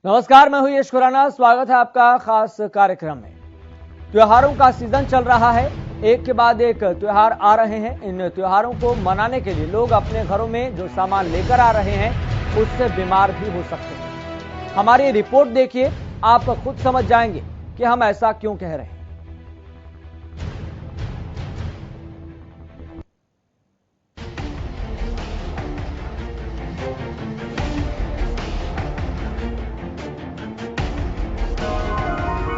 नमस्कार, मैं हूं यश खुराना। स्वागत है आपका खास कार्यक्रम में। त्योहारों का सीजन चल रहा है, एक के बाद एक त्योहार आ रहे हैं। इन त्योहारों को मनाने के लिए लोग अपने घरों में जो सामान लेकर आ रहे हैं उससे बीमार भी हो सकते हैं। हमारी रिपोर्ट देखिए, आप खुद समझ जाएंगे कि हम ऐसा क्यों कह रहे हैं।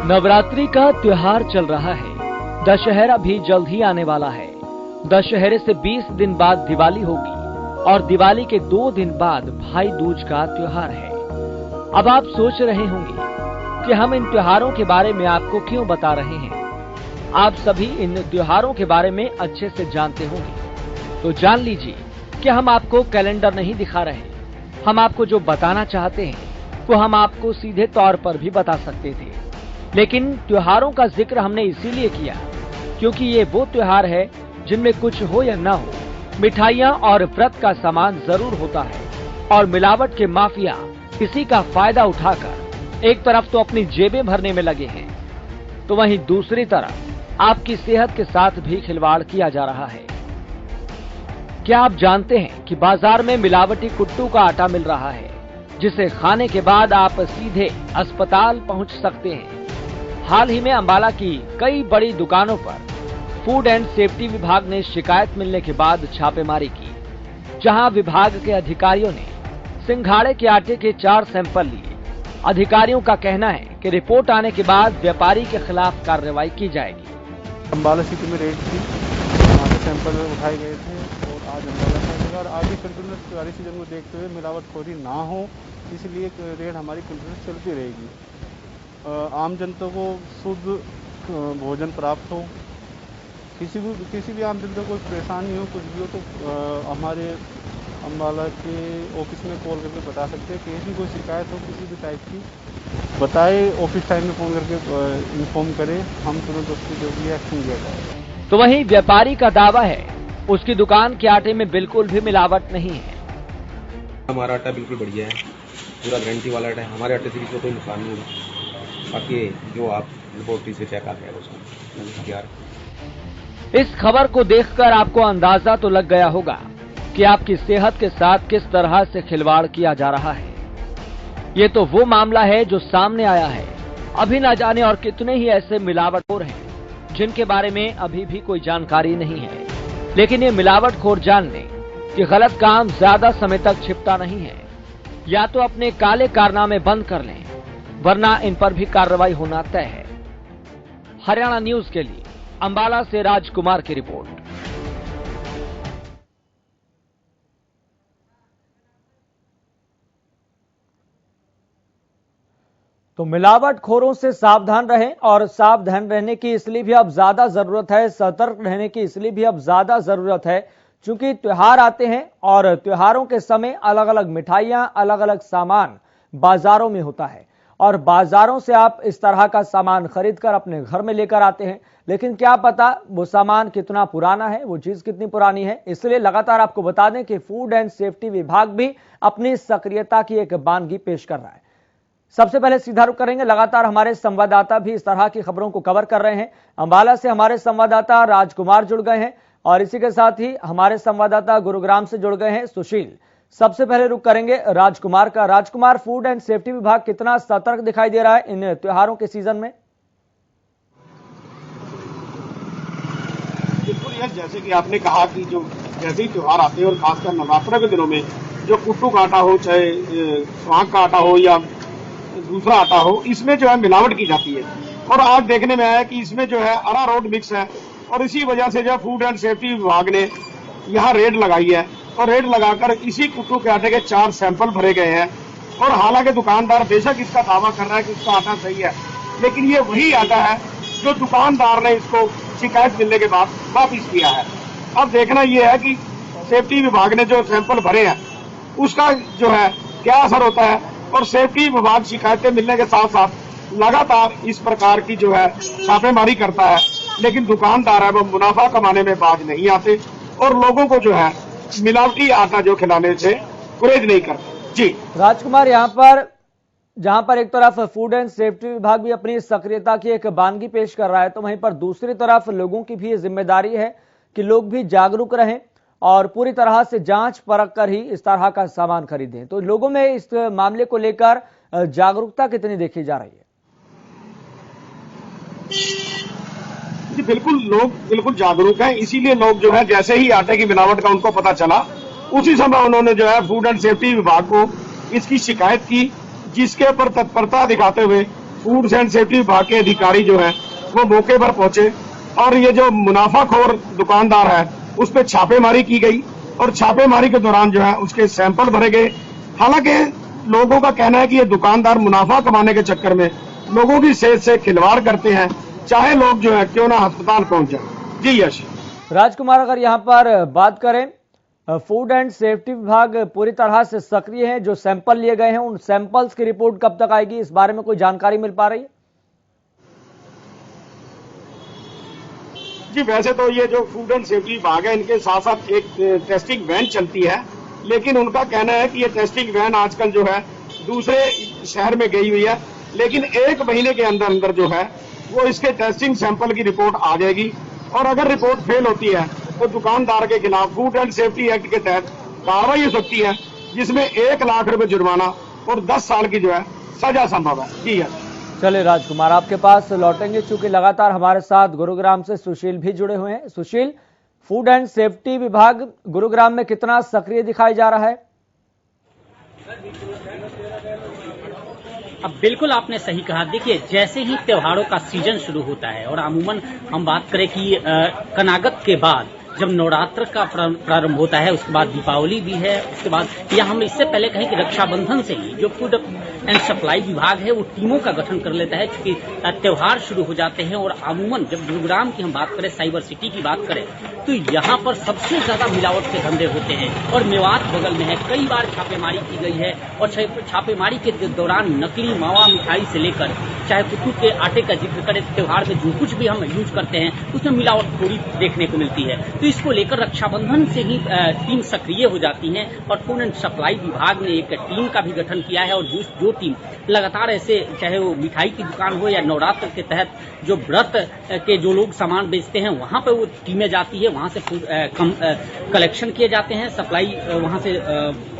नवरात्रि का त्योहार चल रहा है। दशहरा भी जल्द ही आने वाला है। दशहरे से 20 दिन बाद दिवाली होगी और दिवाली के 2 दिन बाद भाई दूज का त्योहार है। अब आप सोच रहे होंगे कि हम इन त्योहारों के बारे में आपको क्यों बता रहे हैं। आप सभी इन त्योहारों के बारे में अच्छे से जानते होंगे, तो जान लीजिए कि हम आपको कैलेंडर नहीं दिखा रहे। हम आपको जो बताना चाहते हैं वो हम आपको सीधे तौर पर भी बता सकते थे, लेकिन त्योहारों का जिक्र हमने इसीलिए किया क्योंकि ये वो त्योहार है जिनमें कुछ हो या ना हो, मिठाइयाँ और व्रत का सामान जरूर होता है। और मिलावट के माफिया इसी का फायदा उठाकर एक तरफ तो अपनी जेबें भरने में लगे हैं, तो वहीं दूसरी तरफ आपकी सेहत के साथ भी खिलवाड़ किया जा रहा है। क्या आप जानते हैं कि बाजार में मिलावटी कुट्टू का आटा मिल रहा है, जिसे खाने के बाद आप सीधे अस्पताल पहुंच सकते हैं। हाल ही में अंबाला की कई बड़ी दुकानों पर फूड एंड सेफ्टी विभाग ने शिकायत मिलने के बाद छापेमारी की, जहां विभाग के अधिकारियों ने सिंघाड़े के आटे के 4 सैंपल लिए। अधिकारियों का कहना है कि रिपोर्ट आने के बाद व्यापारी के खिलाफ कार्रवाई की जाएगी। अंबाला सिटी में रेड थी, वहाँ से सैंपल उठाए गए थे और आज अंबाला में और आगे कंटिन्यूस त्योहारी सीजन को देखते हुए मिलावटखोरी ना हो, इसलिए रेड हमारी कंटिन्यूस चलती रहेगी। आम जनता को शुद्ध भोजन प्राप्त हो, किसी भी आम जनता को कोई परेशानी हो, कुछ भी हो, तो हमारे अंबाला के ऑफिस में कॉल करके बता सकते हैं। किसी कोई शिकायत हो किसी भी टाइप की, बताए, ऑफिस टाइम में फोन करके इन्फॉर्म करें, हम तुरंत उसकी जो भी एक्शन लिया जाएगा। तो वहीं व्यापारी का दावा है उसकी दुकान के आटे में बिल्कुल भी मिलावट नहीं है। हमारा आटा बिल्कुल बढ़िया है, पूरा गारंटी वाला आटा है। हमारे आटे से किसी को कोई नुकसान नहीं होगा। बाकी जो आप लेबोरेटरी से चेक आता है उसका। इस खबर को देखकर आपको अंदाजा तो लग गया होगा कि आपकी सेहत के साथ किस तरह से खिलवाड़ किया जा रहा है। ये तो वो मामला है जो सामने आया है। अभी न जाने और कितने ही ऐसे मिलावटखोर हैं जिनके बारे में अभी भी कोई जानकारी नहीं है, लेकिन ये मिलावटखोर जान लें कि गलत काम ज्यादा समय तक छिपता नहीं है। या तो अपने काले कारनामे बंद कर लें, वरना इन पर भी कार्रवाई होना तय है। हरियाणा न्यूज के लिए अंबाला से राजकुमार की रिपोर्ट। तो मिलावटखोरों से सावधान रहें, और सावधान रहने की इसलिए भी अब ज्यादा जरूरत है, सतर्क रहने की इसलिए भी अब ज्यादा जरूरत है क्योंकि त्योहार आते हैं और त्योहारों के समय अलग अलग मिठाइयां, अलग अलग सामान बाजारों में होता है और बाजारों से आप इस तरह का सामान खरीद कर अपने घर में लेकर आते हैं, लेकिन क्या पता वो सामान कितना पुराना है, वो चीज कितनी पुरानी है। इसलिए लगातार आपको बता दें कि फूड एंड सेफ्टी विभाग भी अपनी सक्रियता की एक बानगी पेश कर रहा है। सबसे पहले सीधा रुख करेंगे, लगातार हमारे संवाददाता भी इस तरह की खबरों को कवर कर रहे हैं। अंबाला से हमारे संवाददाता राजकुमार जुड़ गए हैं और इसी के साथ ही हमारे संवाददाता गुरुग्राम से जुड़ गए हैं सुशील। सबसे पहले रुख करेंगे राजकुमार का। राजकुमार, फूड एंड सेफ्टी विभाग कितना सतर्क दिखाई दे रहा है इन त्योहारों के सीजन में? बिल्कुल यस, जैसे कि आपने कहा कि जो जैसे ही त्योहार आते हैं और खासकर नवरात्र के दिनों में जो कुट्टू का आटा हो, चाहे स्वांग का आटा हो या दूसरा आटा हो, इसमें जो है मिलावट की जाती है। और आज देखने में आया कि इसमें जो है अरारोट मिक्स है और इसी वजह से जो फूड एंड सेफ्टी विभाग ने यहाँ रेड लगाई है और रेड लगाकर इसी कुट्टू के आटे के 4 सैंपल भरे गए हैं। और हालांकि दुकानदार बेशक इसका दावा कर रहा है कि उसका आटा सही है, लेकिन ये वही आटा है जो दुकानदार ने इसको शिकायत मिलने के बाद वापिस किया है। अब देखना यह है कि सेफ्टी विभाग ने जो सैंपल भरे हैं उसका जो है क्या असर होता है। और सेफ्टी विभाग शिकायतें मिलने के साथ साथ लगातार इस प्रकार की जो है छापेमारी करता है, लेकिन दुकानदार है वो मुनाफा कमाने में बाज नहीं आते और लोगों को जो है मिलावटी आटा जो खिलाने से गुरेज नहीं करते। जी राजकुमार, यहाँ पर जहां पर एक तरफ फूड एंड सेफ्टी विभाग भी अपनी सक्रियता की एक बानगी पेश कर रहा है, तो वहीं पर दूसरी तरफ लोगों की भी जिम्मेदारी है कि लोग भी जागरूक रहें और पूरी तरह से जांच परख कर ही इस तरह का सामान खरीदें। तो लोगों में इस मामले को लेकर जागरूकता कितनी देखी जा रही है? जी बिल्कुल, लोग बिल्कुल जागरूक हैं। इसीलिए लोग जो है जैसे ही आटे की मिलावट का उनको पता चला, उसी समय उन्होंने जो है फूड एंड सेफ्टी विभाग को इसकी शिकायत की, जिसके ऊपर तत्परता दिखाते हुए फूड एंड सेफ्टी विभाग के अधिकारी जो है वो मौके पर पहुंचे और ये जो मुनाफाखोर दुकानदार है उस पर छापेमारी की गई और छापेमारी के दौरान जो है उसके सैंपल भरे गए। हालांकि लोगों का कहना है कि ये दुकानदार मुनाफा कमाने के चक्कर में लोगों की सेहत से खिलवाड़ करते हैं, चाहे लोग जो है क्यों ना अस्पताल पहुंच जाए। जी यश। राजकुमार, अगर यहाँ पर बात करें, फूड एंड सेफ्टी विभाग पूरी तरह से सक्रिय है। जो सैंपल लिए गए हैं उन सैंपल्स की रिपोर्ट कब तक आएगी, इस बारे में कोई जानकारी मिल पा रही है? जी वैसे तो ये जो फूड एंड सेफ्टी विभाग है इनके साथ साथ एक टेस्टिंग वैन चलती है, लेकिन उनका कहना है कि ये टेस्टिंग वैन आजकल जो है दूसरे शहर में गई हुई है, लेकिन 1 महीने के अंदर अंदर जो है वो इसके टेस्टिंग सैंपल की रिपोर्ट आ जाएगी और अगर रिपोर्ट फेल होती है तो दुकानदार के खिलाफ फूड एंड सेफ्टी एक्ट के तहत कार्रवाई हो सकती है, जिसमें 1 लाख रुपए जुर्माना और 10 साल की जो है सजा संभव है। जी है। चलिए राजकुमार, आपके पास लौटेंगे, चूंकि लगातार हमारे साथ गुरुग्राम से सुशील भी जुड़े हुए हैं। सुशील, फूड एंड सेफ्टी विभाग गुरुग्राम में कितना सक्रिय दिखाई जा रहा है? अब बिल्कुल आपने सही कहा। देखिए, जैसे ही त्योहारों का सीजन शुरू होता है और अमूमन हम बात करें कि कनागत के बाद जब नवरात्र का प्रारंभ होता है, उसके बाद दीपावली भी है, उसके बाद या हम इससे पहले कहें कि रक्षाबंधन से ही जो फूड एंड सप्लाई विभाग है वो टीमों का गठन कर लेता है, क्योंकि त्योहार शुरू हो जाते हैं। और अमूमन जब गुरुग्राम की हम बात करें, साइबर सिटी की बात करें, तो यहाँ पर सबसे ज्यादा मिलावट के धंधे होते हैं और मेवात बगल में है। कई बार छापेमारी की गई है और छापेमारी के दौरान नकली मावा मिठाई से लेकर चाहे कुट्टू के आटे का जिक्र करें, त्योहार में जो कुछ भी हम यूज करते हैं उसमें मिलावट थोड़ी देखने को मिलती है। तो इसको लेकर रक्षाबंधन से ही टीम सक्रिय हो जाती है और फूड एंड सप्लाई विभाग ने एक टीम का भी गठन किया है और जो टीम लगातार ऐसे, चाहे वो मिठाई की दुकान हो या नवरात्र के तहत जो व्रत के जो लोग सामान बेचते हैं वहां पर वो टीमें जाती है, वहां से फूड कलेक्शन किए जाते हैं, सप्लाई वहां से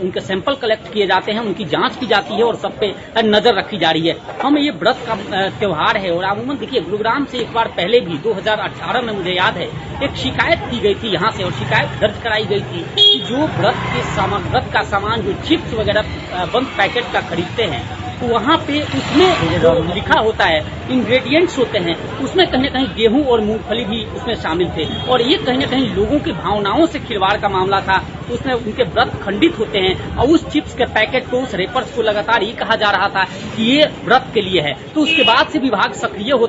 उनके सैंपल कलेक्ट किए जाते हैं, उनकी जांच की जाती है और सब पे नजर रखी जा रही है। हम ये व्रत का त्योहार है और अमूमन देखिए गुरुग्राम से एक बार पहले भी 2018 में मुझे याद है एक शिकायत की गई थी यहाँ से और शिकायत दर्ज कराई गई थी कि जो व्रत का सामान जो चिप्स वगैरह बंद पैकेट का खरीदते हैं तो वहाँ पे उसमें जो लिखा होता है, इंग्रेडिएंट्स होते हैं, उसमें कहीं न कहीं गेहूं और मूंगफली भी उसमें शामिल थे और ये कहीं न कहीं लोगों की भावनाओं से खिलवाड़ का मामला था। उसमें उनके व्रत खंडित होते हैं और उस चिप्स के पैकेट को, उस रेपर्स को लगातार ये कहा जा रहा था कि ये व्रत के लिए है। तो उसके बाद से विभाग सक्रिय हुआ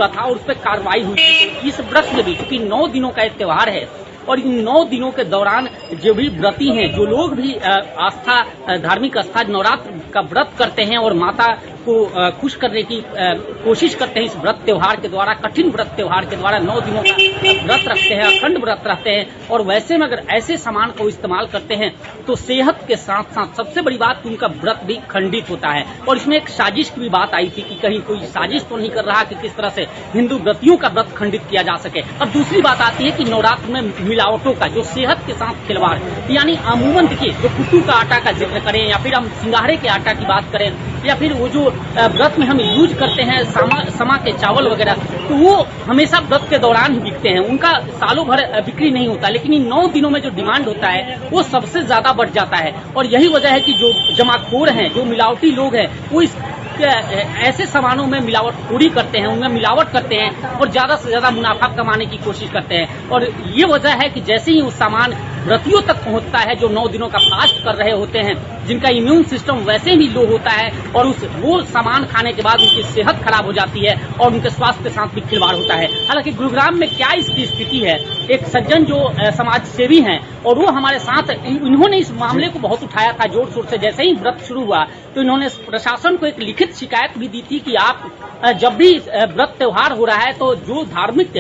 था और उस पर कार्रवाई हुई थी। इस व्रत में भी क्योंकि 9 दिनों का एक त्योहार है और इन 9 दिनों के दौरान जो भी व्रती हैं, जो लोग भी आस्था, धार्मिक आस्था नवरात्र का व्रत करते हैं और माता को खुश करने की कोशिश करते हैं इस व्रत त्योहार के द्वारा, कठिन व्रत त्योहार के द्वारा 9 दिनों का व्रत रखते हैं, अखंड व्रत रखते हैं और वैसे में अगर ऐसे सामान को इस्तेमाल करते हैं तो सेहत के साथ साथ सबसे बड़ी बात उनका व्रत भी खंडित होता है। और इसमें एक साजिश की भी बात आई थी कि कहीं कोई साजिश तो नहीं कर रहा कि किस तरह से हिंदू व्रतियों का व्रत खंडित किया जा सके। और दूसरी बात आती है कि नवरात्र में मिलावटों का जो सेहत के साथ खिलवाड़, यानी अमूमन देखिए जो कुट्टू का आटा का जिक्र करें या फिर हम सिंगारे के आटा की बात करें या फिर वो जो व्रत में हम यूज करते हैं समा के चावल वगैरह, तो वो हमेशा व्रत के दौरान ही बिकते हैं, उनका सालों भर बिक्री नहीं होता, लेकिन इन 9 दिनों में जो डिमांड होता है वो सबसे ज्यादा बढ़ जाता है। और यही वजह है कि जो जमाखोर हैं, जो मिलावटी लोग हैं, वो इस ऐसे सामानों में मिलावट पूरी करते हैं, उनमें मिलावट करते हैं और ज्यादा से ज्यादा मुनाफा कमाने की कोशिश करते हैं। और ये वजह है कि जैसे ही वो सामान व्रतियों तक पहुंचता है जो 9 दिनों का फास्ट कर रहे होते हैं, जिनका इम्यून सिस्टम वैसे भी लो होता है और वो सामान खाने के बाद उनकी सेहत खराब हो जाती है और उनके स्वास्थ्य के साथ भी खिलवाड़ होता है। हालांकि गुरुग्राम में क्या इसकी स्थिति है, एक सज्जन जो समाज सेवी हैं और वो हमारे साथ, इन्होंने इस मामले को बहुत उठाया था जोर शोर से। जैसे ही व्रत शुरू हुआ तो इन्होंने प्रशासन को एक लिखित शिकायत भी दी थी कि आप जब भी व्रत त्योहार हो रहा है तो जो धार्मिक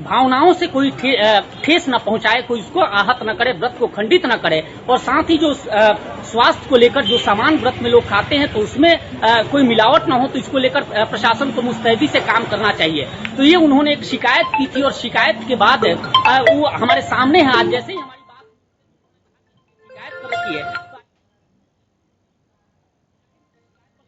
भावनाओं से कोई ठेस न पहुंचाए, कोई उसको आहत न करे, व्रत को खंडित न करे और साथ ही जो स्वास्थ्य को लेकर जो सामान व्रत में लोग खाते हैं तो उसमें कोई मिलावट न हो, तो इसको लेकर प्रशासन को मुस्तैदी से काम करना चाहिए। तो ये उन्होंने एक शिकायत की थी और शिकायत के बाद वो हमारे सामने है। आज जैसे ही हमारी बात शिकायत कर रखी है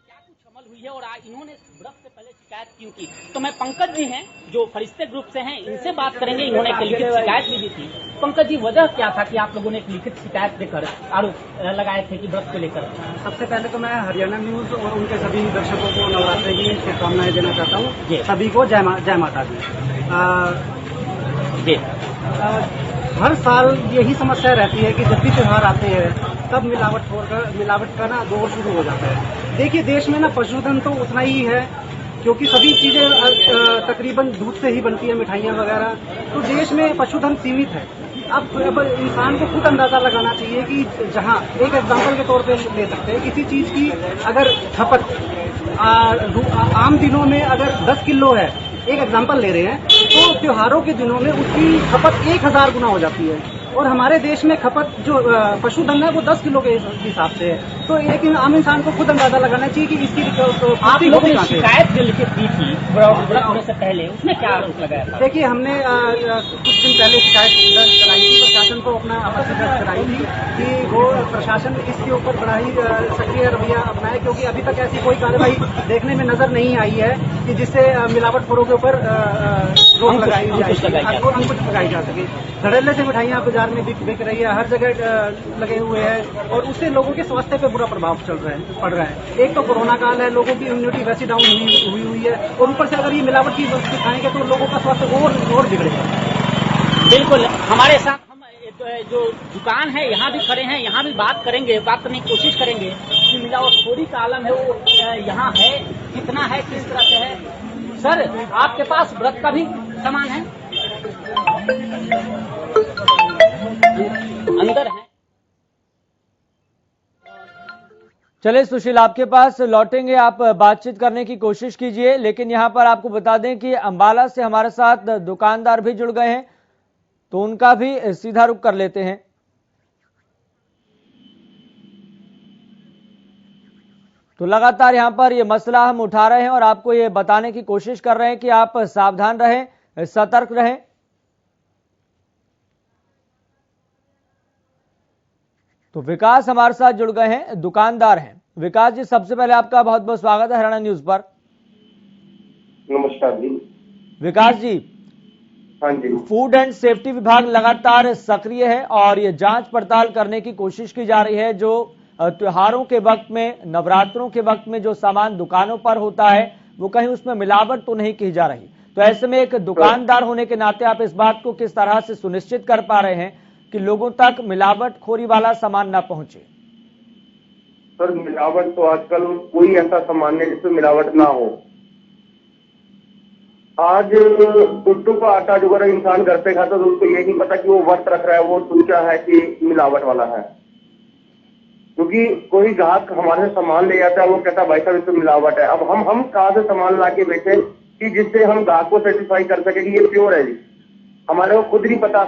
क्या कुछ अमल हुई है और इन्होंने व्रत से पहले शिकायत क्यों की। तो मैं पंकज जी हैं जो फरिश्ते ग्रुप से हैं, इनसे बात करेंगे। इन्होंने एक लिखित शिकायत भी दी थी। पंकज जी, वजह क्या था कि आप लोगों ने एक लिखित शिकायत देकर आरोप लगाए थे कि व्रत को लेकर? सबसे पहले तो मैं हरियाणा न्यूज और उनके सभी दर्शकों को नवरात्रि की शुभकामनाएं देना चाहता हूँ। सभी को जय माता दी। हर साल यही समस्या रहती है कि जब भी त्योहार आते हैं तब मिलावट का ना दौर शुरू हो जाता है। देखिए, देश में ना पशुधन तो उतना ही है क्योंकि सभी चीजें तकरीबन दूध से ही बनती है, मिठाइयाँ वगैरह, तो देश में पशुधन सीमित है। अब इंसान को खुद अंदाजा लगाना चाहिए कि जहाँ एक एग्जाम्पल के तौर पे ले सकते हैं, किसी चीज की अगर खपत आम दिनों में अगर 10 किलो है, एक एग्जाम्पल ले रहे हैं, तो त्योहारों के दिनों में उसकी खपत 1000 गुना हो जाती है। और हमारे देश में खपत जो पशुधन है वो 10 किलो के हिसाब से है। तो एक आम इंसान को खुद अंदाजा लगाना चाहिए कि इसकी आप लोगों ने शिकायत जो लिखित दी थी व्रत होने से पहले, उसमें क्या आरोप लगाया था? देखिए, हमने कुछ दिन पहले शिकायत दर्ज कराई थी, प्रशासन को अपना आपत्ति दर्ज कराई थी कि वो प्रशासन इसके ऊपर बड़ा ही सक्रिय रवैया अपनाए, क्योंकि अभी तक ऐसी कोई कार्रवाई देखने में नजर नहीं आई है कि जिससे मिलावटखोरों के ऊपर रोक लगाई जाए और अंकुश लगाई जा सके। धड़ल्ले से मिठाइयाँ बाजार में बिक रही है, हर जगह लगे हुए हैं और उससे लोगों के स्वास्थ्य पे बुरा प्रभाव पड़ रहा है। एक तो कोरोना काल है, लोगों की इम्यूनिटी वैसी डाउन हुई है और ऊपर से अगर ये मिलावट की वस्तु खाएंगे तो लोगों का स्वास्थ्य और बिगड़ेगा। बिल्कुल, हमारे साथ हम जो दुकान है यहाँ भी खड़े हैं, यहाँ भी बात करेंगे, बात करने की कोशिश करेंगे कि मिलावटखोरी का आलम है वो यहाँ है, कितना है, किस तरह से है। सर, आपके पास व्रत का भी सामान है? अंदर है। चलिए सुशील, आपके पास लौटेंगे, आप बातचीत करने की कोशिश कीजिए। लेकिन यहां पर आपको बता दें कि अंबाला से हमारे साथ दुकानदार भी जुड़ गए हैं, तो उनका भी सीधा रुख कर लेते हैं। तो लगातार यहां पर ये मसला हम उठा रहे हैं और आपको ये बताने की कोशिश कर रहे हैं कि आप सावधान रहें, सतर्क रहें। तो विकास हमारे साथ जुड़ गए हैं, दुकानदार हैं। विकास जी, सबसे पहले आपका बहुत बहुत स्वागत है हरियाणा न्यूज पर। नमस्कार जी। विकास जी, हाँ जी, फूड एंड सेफ्टी विभाग लगातार सक्रिय है और ये जांच पड़ताल करने की कोशिश की जा रही है। जो त्योहारों के वक्त में, नवरात्रों के वक्त में जो सामान दुकानों पर होता है वो कहीं उसमें मिलावट तो नहीं की जा रही। तो ऐसे में एक दुकानदार होने के नाते आप इस बात को किस तरह से सुनिश्चित कर पा रहे हैं कि लोगों तक मिलावटखोरी वाला सामान न पहुंचे? सर, मिलावट तो आजकल कोई ऐसा सामान नहीं जिसमें मिलावट ना हो। आज कुट्टू का आटा जो अगर इंसान घर पे खाता तो उसको ये नहीं पता कि वो व्रत रख रहा है, वो सोचा है कि मिलावट वाला है। क्योंकि कोई ग्राहक हमारे से सामान ले जाता है, वो कहता है भाई साहब इसमें मिलावट है। अब हम कहाँ से सामान ला के बेचे कि जिससे हम ग्राहक को सेटिस्फाई कर सके कि ये प्योर है जी, हमारे को खुद नहीं पता।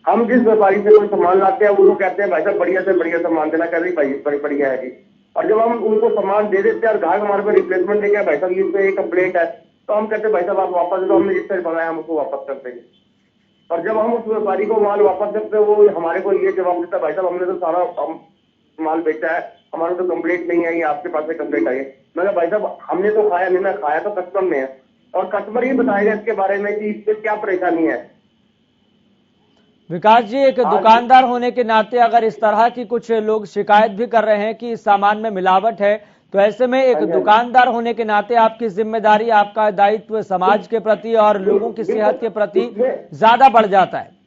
हम जिस व्यापारी से कोई सामान लाते हैं वो कहते हैं भाई साहब बढ़िया से बढ़िया सामान देना, कह रही भाई बढ़िया है जी। और जब हम उनको सामान दे देते हैं और ग्राहक हमारे पे रिप्लेसमेंट लेके भाई साहब ये एक कंप्लेंट है, तो हम कहते हैं भाई साहब आप वापस दो, हमने जिस तरह बनाया हम उसको वापस कर देंगे। और जब हम उस व्यापारी को माल वापस करते हैं वो हमारे को ये जवाब देता है भाई साहब हमने तो सारा माल बेचा है, हमारे तो कंप्लेंट नहीं आई, आपके पास से कंप्लेंट आई है। मैं भाई साहब हमने तो खाया नहीं ना, खाया तो कस्टमर ने है और कस्टमर ही बताएगा इसके बारे में कि इससे क्या परेशानी है। विकास जी, एक दुकानदार होने के नाते अगर इस तरह की कुछ लोग शिकायत भी कर रहे हैं कि इस सामान में मिलावट है, तो ऐसे में एक दुकानदार होने के नाते आपकी जिम्मेदारी, आपका दायित्व समाज के प्रति और लोगों की सेहत के प्रति ज्यादा बढ़ जाता है।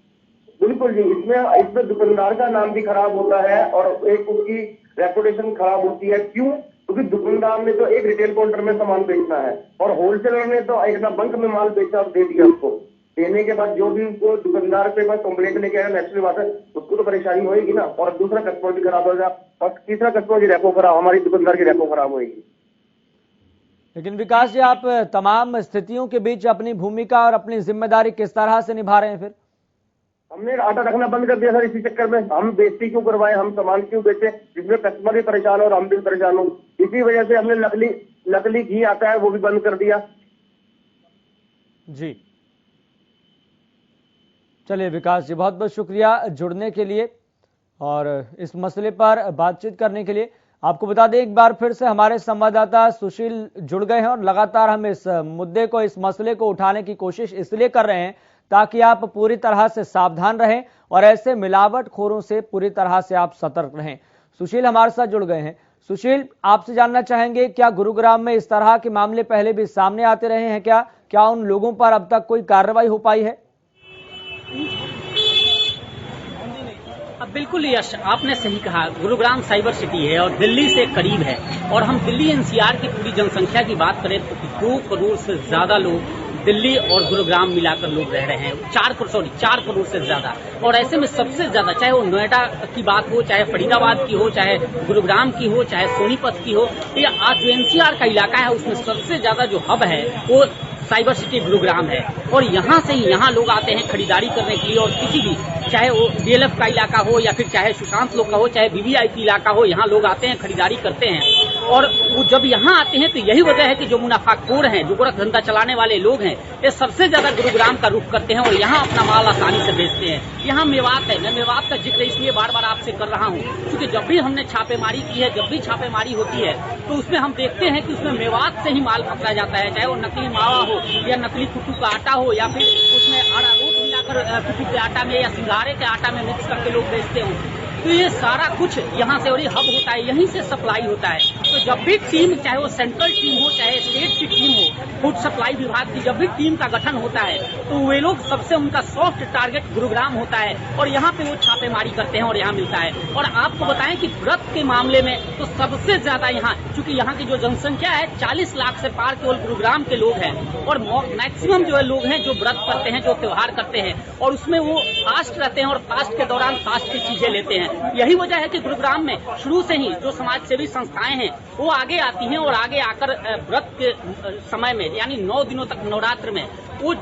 बिल्कुल जी, इसमें दुकानदार का नाम भी खराब होता है और एक उसकी रेपुटेशन खराब होती है। क्यों? क्योंकि दुकानदार ने तो एक रिटेल काउंटर में सामान बेचना है और होलसेलर ने तो एक बंक में माल बेचा और दे दिया उसको। देने के बाद जो भी उनको दुकानदार पे पास कंप्लेंट लेके आया, नेचुरल बात है उसको तो परेशानी होगी ना, और दूसरा कस्टमर भी खराब होगा और तीसरा कस्टमर की रेपो खराब, हमारी दुकानदार की रेपो खराब होगी। लेकिन विकास जी, आप तमाम स्थितियों के बीच अपनी भूमिका और अपनी जिम्मेदारी किस तरह से निभा रहे हैं फिर? हमने आटा रखना बंद कर दिया सर, इसी चक्कर में हम बेइज्जती क्यों करवाएं, हम सामान क्यों बेचें जिसमें कस्टमर भी परेशान हो और हम भी परेशान हो। इसी वजह से हमने नकली घी आता है वो भी बंद कर दिया। जी चलिए विकास जी, बहुत बहुत शुक्रिया जुड़ने के लिए और इस मसले पर बातचीत करने के लिए। आपको बता दें एक बार फिर से हमारे संवाददाता सुशील जुड़ गए हैं और लगातार हम इस मुद्दे को, इस मसले को उठाने की कोशिश इसलिए कर रहे हैं ताकि आप पूरी तरह से सावधान रहें और ऐसे मिलावटखोरों से पूरी तरह से आप सतर्क रहें। सुशील हमारे साथ जुड़ गए हैं। सुशील, आपसे जानना चाहेंगे क्या गुरुग्राम में इस तरह के मामले पहले भी सामने आते रहे हैं क्या उन लोगों पर अब तक कोई कार्रवाई हो पाई है? बिल्कुल यश, आपने सही कहा, गुरुग्राम साइबर सिटी है और दिल्ली से करीब है और हम दिल्ली एनसीआर की पूरी जनसंख्या की बात करें तो 2 करोड़ से ज्यादा लोग दिल्ली और गुरुग्राम मिलाकर लोग रह रहे हैं। 4 करोड़ से ज्यादा। और ऐसे में सबसे ज्यादा, चाहे वो नोएडा की बात हो, चाहे फरीदाबाद की हो, चाहे गुरुग्राम की हो, चाहे सोनीपत की हो, या आज जो एनसीआर का इलाका है उसमें सबसे ज्यादा जो हब है वो साइबर सिटी गुरुग्राम है। और यहाँ से ही यहाँ लोग आते हैं खरीदारी करने के लिए और किसी भी, चाहे वो डीएलएफ का इलाका हो या फिर चाहे सुशांत लोग का हो, चाहे वीवीआईपी इलाका हो, यहाँ लोग आते हैं खरीदारी करते हैं। और वो जब यहाँ आते हैं तो यही वजह है कि जो मुनाफाखोर हैं, जो गोरख धंधा चलाने वाले लोग हैं, ये सबसे ज्यादा गुरुग्राम का रुख करते हैं और यहाँ अपना माल आसानी से बेचते हैं। यहाँ मेवात है, मैं मेवात का जिक्र इसलिए बार बार आपसे कर रहा हूँ क्योंकि जब भी हमने छापेमारी की है, जब भी छापेमारी होती है तो उसमें हम देखते हैं कि उसमें मेवात से ही माल पकड़ा जाता है, चाहे वो नकली मावा हो या नकली कुट्टू का आटा हो या फिर उसमें अरारोट मिलाकर कुट्टू के आटा में या सिंघारे के आटा में मिक्स करके लोग बेचते हों। तो ये सारा कुछ यहाँ से और ये हब होता है, यहीं से सप्लाई होता है। तो जब भी टीम, चाहे वो सेंट्रल टीम हो चाहे स्टेट की टीम हो, फूड सप्लाई विभाग की जब भी टीम का गठन होता है तो वे लोग सबसे उनका सॉफ्ट टारगेट गुरुग्राम होता है और यहाँ पे वो छापेमारी करते हैं और यहाँ मिलता है। और आपको बताएं कि व्रत के मामले में तो सबसे ज्यादा यहाँ, चूंकि यहाँ की जो जनसंख्या है 40 लाख से पार केवल गुरुग्राम के लोग हैं और मैक्सिमम जो है लोग हैं जो व्रत करते हैं, जो त्योहार करते हैं और उसमें वो फास्ट रहते हैं और फास्ट के दौरान फास्ट की चीजें लेते हैं। यही वजह है कि गुरुग्राम में शुरू से ही जो समाज सेवी संस्थाएं हैं वो आगे आती हैं और आगे आकर व्रत के समय में यानी 9 दिनों तक नवरात्र में वो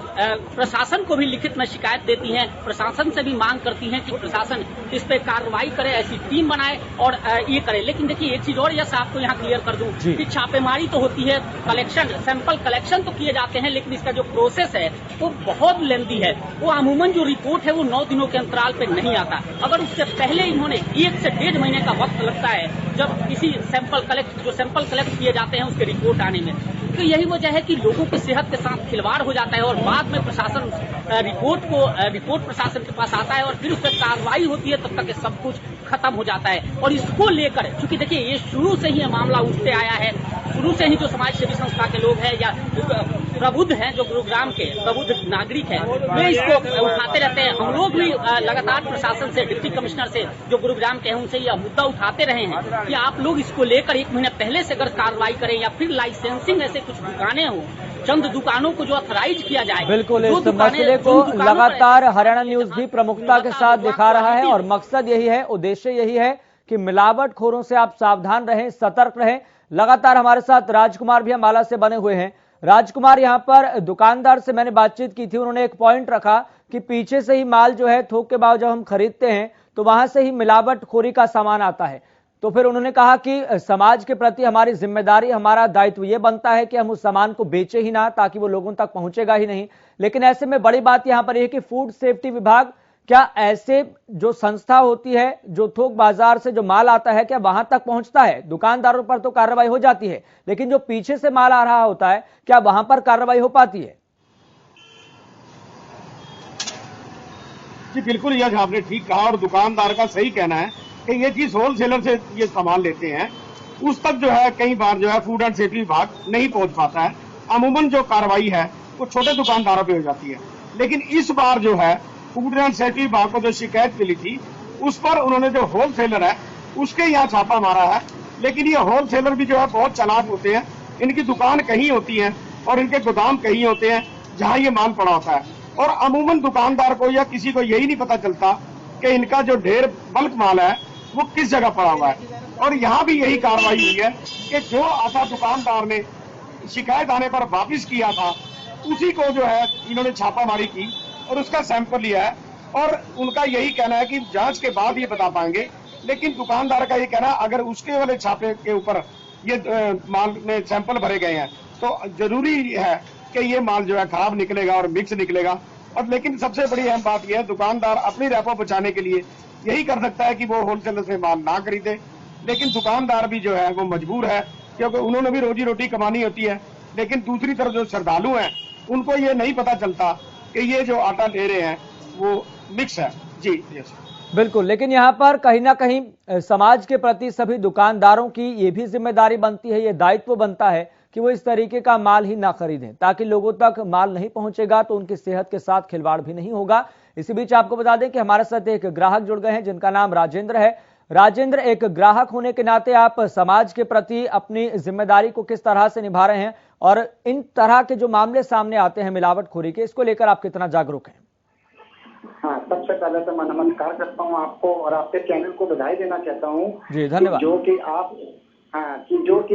प्रशासन को भी लिखित में शिकायत देती हैं, प्रशासन से भी मांग करती हैं कि प्रशासन इस पे कार्रवाई करे, ऐसी टीम बनाए और ये करे। लेकिन देखिए एक चीज और यस आपको यहाँ क्लियर कर दूं कि छापेमारी तो होती है, कलेक्शन, सैंपल कलेक्शन तो किए जाते हैं, लेकिन इसका जो प्रोसेस है वो बहुत लेंथी है। वो अमूमन जो रिपोर्ट है वो 9 दिनों के अंतराल पे नहीं आता। अगर उससे पहले इन्होंने 1 से 1.5 महीने का वक्त लगता है जब किसी सैंपल कलेक्ट किए जाते हैं उसके रिपोर्ट आने में। तो यही वजह है कि लोगों की सेहत के साथ खिलवाड़ हो जाता है और बाद में प्रशासन रिपोर्ट प्रशासन के पास आता है और फिर उस पर कार्रवाई होती है, तब तक ये सब कुछ खत्म हो जाता है। और इसको लेकर चूंकि देखिए ये शुरू से ही ये मामला उठते आया है, शुरू से ही जो समाज सेवी संस्था के लोग हैं या प्रबुद्ध हैं, जो गुरुग्राम के प्रबुद्ध नागरिक हैं, वे इसको उठाते रहते हैं। हम लोग भी लगातार प्रशासन से, डिप्टी कमिश्नर से जो गुरुग्राम के हैं उनसे यह मुद्दा उठाते रहे हैं कि आप लोग इसको लेकर 1 महीने पहले से अगर कार्रवाई करें या फिर लाइसेंसिंग ऐसे कुछ दुकानें हो, चंद दुकानों को जो ऑथराइज किया जाए। बिल्कुल, इस मसले को लगातार हरियाणा न्यूज भी प्रमुखता के साथ दिखा रहा है और मकसद यही है, उद्देश्य यही है कि मिलावटखोरों से आप सावधान रहें, सतर्क रहें। लगातार हमारे साथ राजकुमार भी अम्बाला से बने हुए हैं। राजकुमार, यहाँ पर दुकानदार से मैंने बातचीत की थी, उन्होंने एक पॉइंट रखा कि पीछे से ही माल जो है थोक के भाव जब हम खरीदते हैं तो वहां से ही मिलावटखोरी का सामान आता है। तो फिर उन्होंने कहा कि समाज के प्रति हमारी जिम्मेदारी, हमारा दायित्व ये बनता है कि हम उस सामान को बेचे ही ना, ताकि वो लोगों तक पहुंचेगा ही नहीं। लेकिन ऐसे में बड़ी बात यहां पर यह कि फूड सेफ्टी विभाग, क्या ऐसे जो संस्था होती है, जो थोक बाजार से जो माल आता है, क्या वहां तक पहुंचता है? दुकानदारों पर तो कार्रवाई हो जाती है, लेकिन जो पीछे से माल आ रहा होता है, क्या वहां पर कार्रवाई हो पाती है? जी बिल्कुल, यह आपने ठीक कहा और दुकानदार का सही कहना है कि ये चीज होलसेलर से ये सामान लेते हैं, उस तक जो है कई बार जो है फूड एंड सेफ्टी विभाग नहीं पहुंच पाता है। अमूमन जो कार्रवाई है वो छोटे दुकानदारों पे हो जाती है, लेकिन इस बार जो है फूड एंड सेफ्टी विभाग को जो शिकायत मिली थी उस पर उन्होंने जो होलसेलर है उसके यहाँ छापा मारा है। लेकिन ये होलसेलर भी जो है बहुत चालाक होते हैं, इनकी दुकान कहीं होती है और इनके गोदाम कहीं होते हैं जहाँ ये माल पड़ा होता है और अमूमन दुकानदार को या किसी को यही नहीं पता चलता कि इनका जो ढेर बल्क माल है वो किस जगह पड़ा हुआ है। और यहाँ भी यही कार्रवाई हुई है कि जो आटा दुकानदार ने शिकायत आने पर वापस किया था उसी को जो है इन्होंने छापामारी की और उसका सैंपल लिया है और उनका यही कहना है कि जांच के बाद ये बता पाएंगे। लेकिन दुकानदार का ये कहना है अगर उसके वाले छापे के ऊपर ये माल में सैंपल भरे गए हैं तो जरूरी है कि ये माल जो है खराब निकलेगा और मिक्स निकलेगा। और लेकिन सबसे बड़ी अहम बात यह है, दुकानदार अपनी रेपो बचाने के लिए यही कर सकता है कि वो होलसेलर से माल ना खरीदे, लेकिन दुकानदार भी जो है वो मजबूर है क्योंकि उन्होंने भी रोजी रोटी कमानी होती है। लेकिन दूसरी तरफ जो श्रद्धालु हैं उनको ये नहीं पता चलता कि ये जो आटा ले रहे हैं वो मिक्स है। जी बिल्कुल, लेकिन यहाँ पर कहीं ना कहीं समाज के प्रति सभी दुकानदारों की ये भी जिम्मेदारी बनती है, ये दायित्व बनता है कि वो इस तरीके का माल ही ना खरीदें, ताकि लोगों तक माल नहीं पहुंचेगा तो उनकी सेहत के साथ खिलवाड़ भी नहीं होगा। इसी बीच आपको बता दें कि हमारे साथ एक ग्राहक जुड़ गए हैं जिनका नाम राजेंद्र है। राजेंद्र, एक ग्राहक होने के नाते आप समाज के प्रति अपनी जिम्मेदारी को किस तरह से निभा रहे हैं और इन तरह के जो मामले सामने आते हैं मिलावटखोरी के, इसको लेकर आप कितना जागरूक हैं? हाँ, सबसे पहले तो मैं नमस्कार करता हूँ आपको और आपके चैनल को बधाई देना चाहता हूँ। जी धन्यवाद। जो कि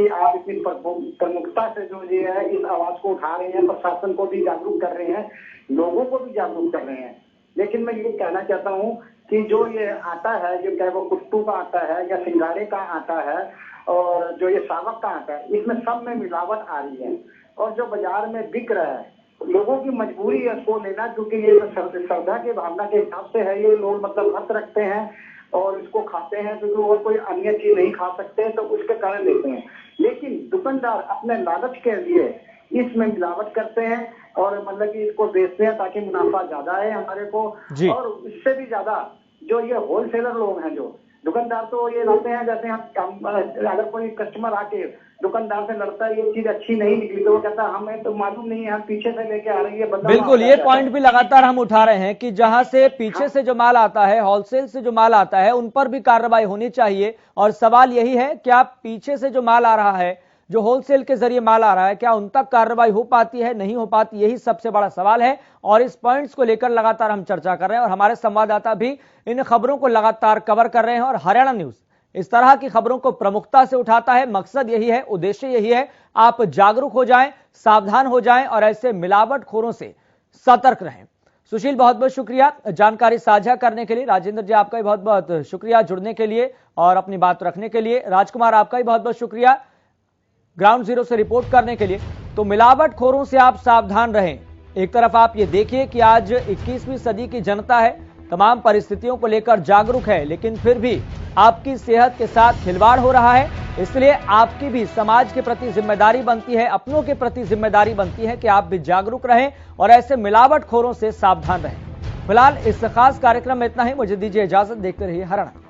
आप इतनी प्रमुखता से जो ये है इस आवाज को उठा रहे हैं, प्रशासन को भी जागरूक कर रहे हैं, लोगों को भी जागरूक कर रहे हैं। लेकिन मैं ये कहना चाहता हूँ कि जो ये आटा है, जो चाहे वो कुट्टू का आटा है या सिंगाड़े का आटा है और जो ये सावक का आटा है, इसमें सब में मिलावट आ रही है और जो बाजार में बिक रहा है लोगों की मजबूरी है इसको लेना, क्योंकि ये श्रद्धा के भावना के हिसाब से है। ये लोग मतलब व्रत रखते हैं और इसको खाते हैं क्योंकि और कोई अन्य चीज नहीं खा सकते तो उसके कारण लेते हैं। लेकिन दुकानदार अपने लालच के लिए इसमें मिलावट करते हैं और मतलब कि इसको बेचते हैं ताकि मुनाफा ज्यादा है हमारे को। और इससे भी ज्यादा जो ये होलसेलर लोग हैं, जो दुकानदार तो ये रहते हैं, जैसे हम अगर कोई कस्टमर आके दुकानदार से लड़ता है ये चीज अच्छी नहीं निकली तो वो कहता है हमें तो मालूम नहीं है, हम पीछे से लेके आ रहे हैं। बिल्कुल, ये पॉइंट भी लगातार हम उठा रहे हैं कि जहां से पीछे से जो माल आता है, होलसेल से जो माल आता है, उन पर भी कार्रवाई होनी चाहिए। और सवाल यही है क्या पीछे से जो माल आ रहा है, जो होलसेल के जरिए माल आ रहा है, क्या उन तक कार्रवाई हो पाती है, नहीं हो पाती? यही सबसे बड़ा सवाल है और इस पॉइंट्स को लेकर लगातार हम चर्चा कर रहे हैं और हमारे संवाददाता भी इन खबरों को लगातार कवर कर रहे हैं। और हरियाणा न्यूज इस तरह की खबरों को प्रमुखता से उठाता है। मकसद यही है, उद्देश्य यही है, आप जागरूक हो जाएं, सावधान हो जाएं और ऐसे मिलावटखोरों से सतर्क रहें। सुशील, बहुत बहुत शुक्रिया जानकारी साझा करने के लिए। राजेंद्र जी, आपका भी बहुत बहुत शुक्रिया जुड़ने के लिए और अपनी बात रखने के लिए। राजकुमार, आपका भी बहुत बहुत शुक्रिया ग्राउंड जीरो से रिपोर्ट करने के लिए। तो मिलावटखोरों से आप सावधान रहें। एक तरफ आप ये देखिए कि आज 21वीं सदी की जनता है, तमाम परिस्थितियों को लेकर जागरूक है, लेकिन फिर भी आपकी सेहत के साथ खिलवाड़ हो रहा है। इसलिए आपकी भी समाज के प्रति जिम्मेदारी बनती है, अपनों के प्रति जिम्मेदारी बनती है कि आप भी जागरूक रहें और ऐसे मिलावटखोरों से सावधान रहें। फिलहाल इस खास कार्यक्रम में इतना ही। मुझे दीजिए इजाजत। देखते रहिए हरियाणा।